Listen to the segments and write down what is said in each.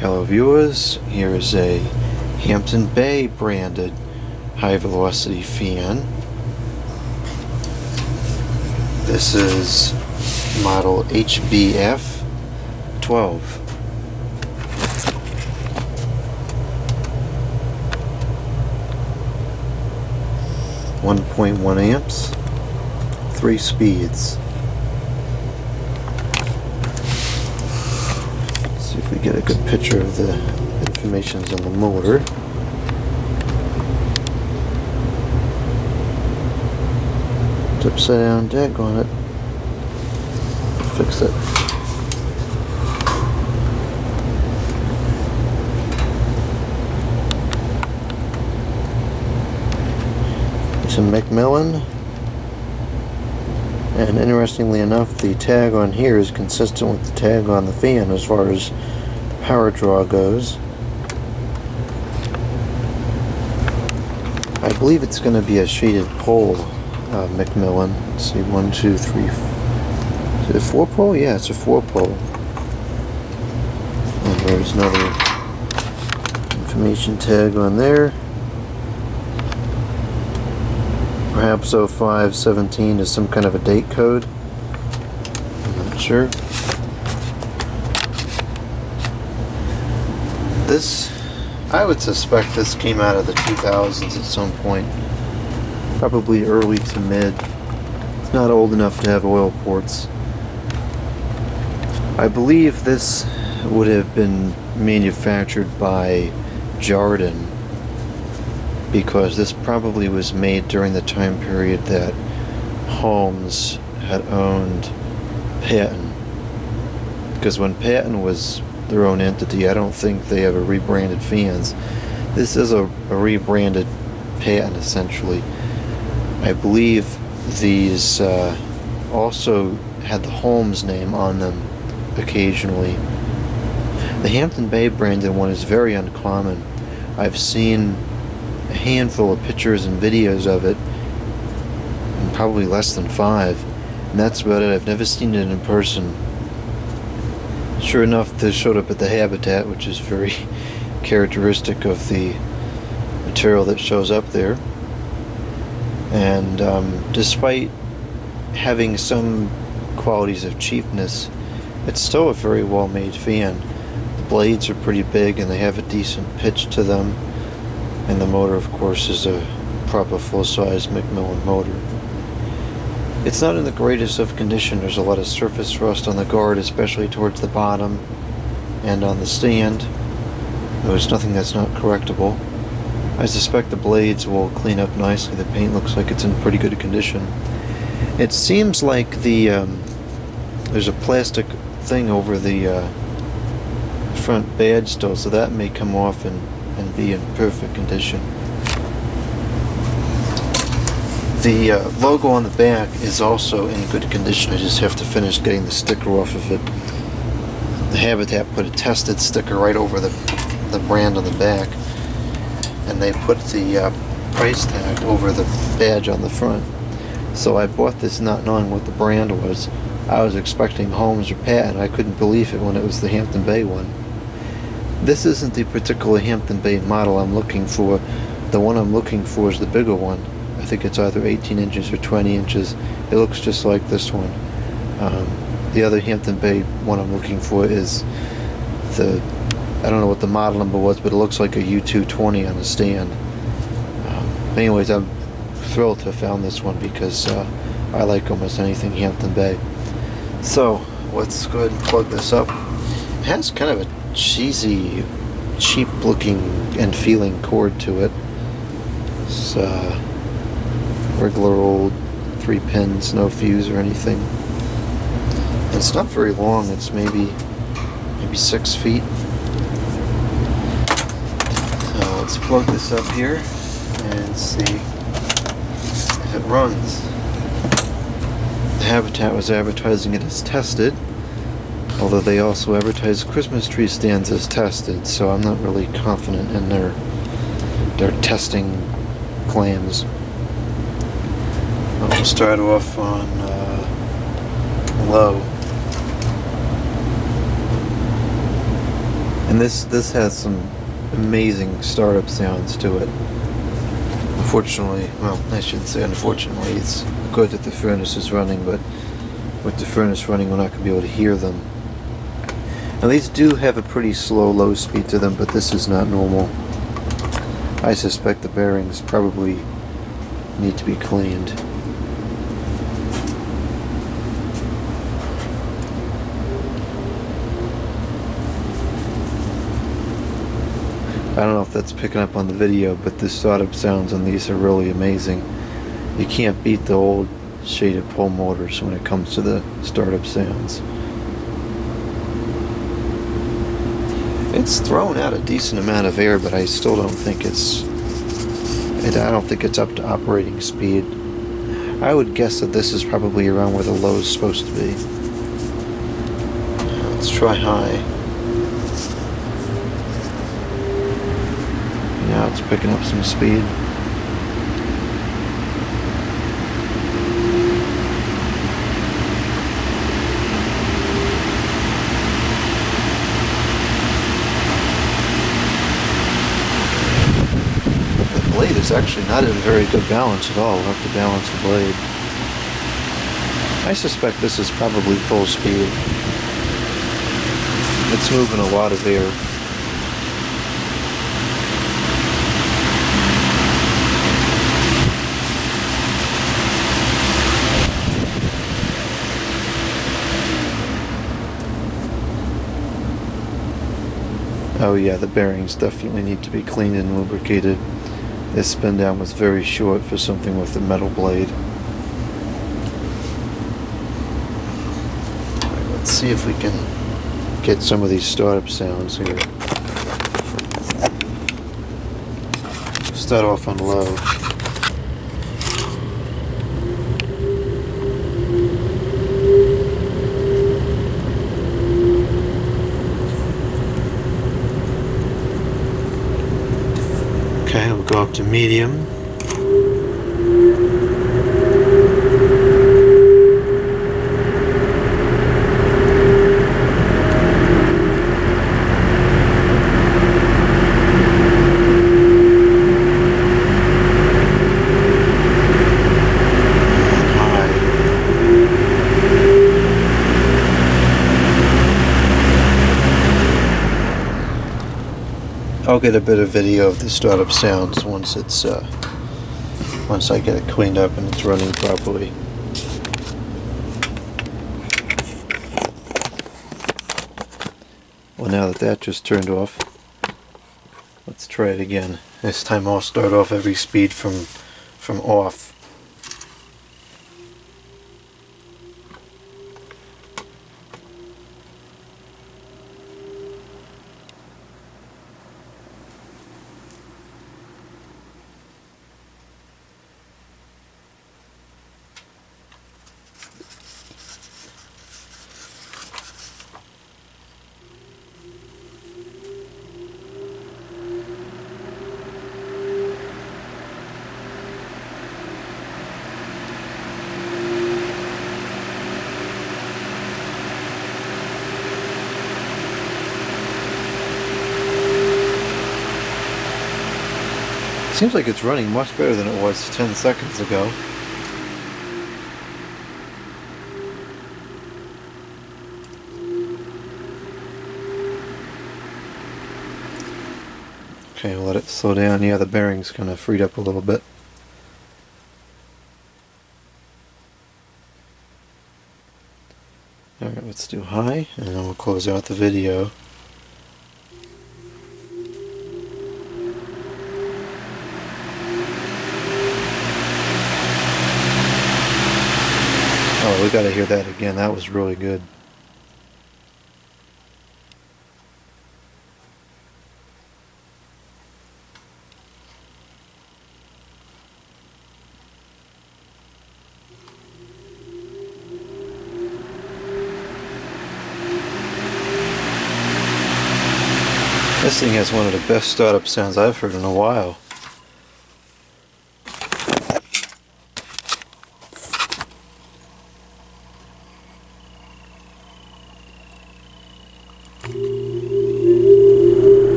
Hello viewers, here is a Hampton Bay branded high velocity fan. This is model HBF-12. 1.1 amps, 3 speeds. See if we get a good picture of the information on the motor. It's upside down deck on it. Fix it. It's a McMillian. And interestingly enough, the tag on here is consistent with the tag on the fan as far as power draw goes. I believe it's going to be a shaded pole McMillian. Let's see, 1, 2, 3. Is it a 4-pole? Yeah, it's a 4-pole. And there's another information tag on there. Perhaps 0517 is some kind of a date code. I'm not sure. This, I would suspect this came out of the 2000s at some point. Probably early to mid. It's not old enough to have oil ports. I believe this would have been manufactured by Jardin, because this probably was made during the time period that Holmes had owned Patton. Because when Patton was their own entity, I don't think they ever rebranded fans. This is a rebranded Patton, essentially. I believe these also had the Holmes name on them occasionally. The Hampton Bay branded one is very uncommon. I've seen a handful of pictures and videos of it, and probably less than 5, and that's about it. I've never seen it in person. Sure enough, this showed up at the Habitat, which is very characteristic of the material that shows up there. And despite having some qualities of cheapness, it's still a very well made fan. The blades are pretty big and they have a decent pitch to them. And the motor, of course, is a proper full-size McMillian motor. It's not in the greatest of condition. There's a lot of surface rust on the guard, especially towards the bottom and on the stand. There's nothing that's not correctable. I suspect the blades will clean up nicely. The paint looks like it's in pretty good condition. It seems like the there's a plastic thing over the front badge still, so that may come off and be in perfect condition. The logo on the back is also in good condition. I just have to finish getting the sticker off of it. The Habitat put a tested sticker right over the brand on the back, and they put the price tag over the badge on the front. So I bought this not knowing what the brand was. I was expecting Holmes or Patton. I couldn't believe it when it was the Hampton Bay one. This isn't the particular Hampton Bay model I'm looking for. The one I'm looking for is the bigger one. I think it's either 18 inches or 20 inches. It looks just like this one. The other Hampton Bay one I'm looking for is the, I don't know what the model number was, but it looks like a U220 on the stand. Anyways, I'm thrilled to have found this one because I like almost anything Hampton Bay. So let's go ahead and plug this up. It has kind of a cheesy, cheap looking and feeling cord to it. It's regular old 3 pins, no fuse or anything. And it's not very long. It's maybe 6 feet. So let's plug this up here and see if it runs. The Habitat was advertising it as tested, although they also advertise Christmas tree stands as tested, so I'm not really confident in their testing claims. We'll start off on low. And this has some amazing startup sounds to it. Unfortunately, well, I shouldn't say unfortunately, it's good that the furnace is running, but with the furnace running, we're not going to be able to hear them. Now these do have a pretty slow low speed to them, but this is not normal. I suspect the bearings probably need to be cleaned. I don't know if that's picking up on the video, but the startup sounds on these are really amazing. You can't beat the old shaded pole motors when it comes to the startup sounds. It's thrown out a decent amount of air, but I still don't think I don't think it's up to operating speed. I would guess that this is probably around where the low is supposed to be. Let's try high. Now it's picking up some speed. The blade is actually not in very good balance at all. We'll have to balance the blade. I suspect this is probably full speed. It's moving a lot of air. Oh yeah, the bearings definitely need to be cleaned and lubricated. This spin down was very short for something with a metal blade. Alright, let's see if we can get some of these startup sounds here. Start off on low. Okay, we'll go up to medium. I'll get a bit of video of the startup sounds once I get it cleaned up and it's running properly. Well, now that just turned off, let's try it again. This time I'll start off every speed from off. Seems like it's running much better than it was 10 seconds ago. Okay, we'll let it slow down. Yeah, the bearing's kind of freed up a little bit. Alright, let's do high, and then we'll close out the video. Oh, we gotta hear that again. That was really good. This thing has one of the best startup sounds I've heard in a while.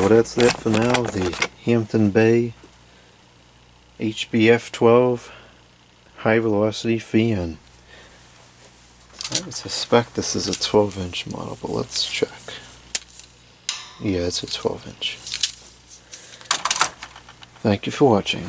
Well, that's it for now. The Hampton Bay HBF-12 high velocity fan. I suspect this is a 12-inch model, but let's check. Yeah, it's a 12-inch. Thank you for watching.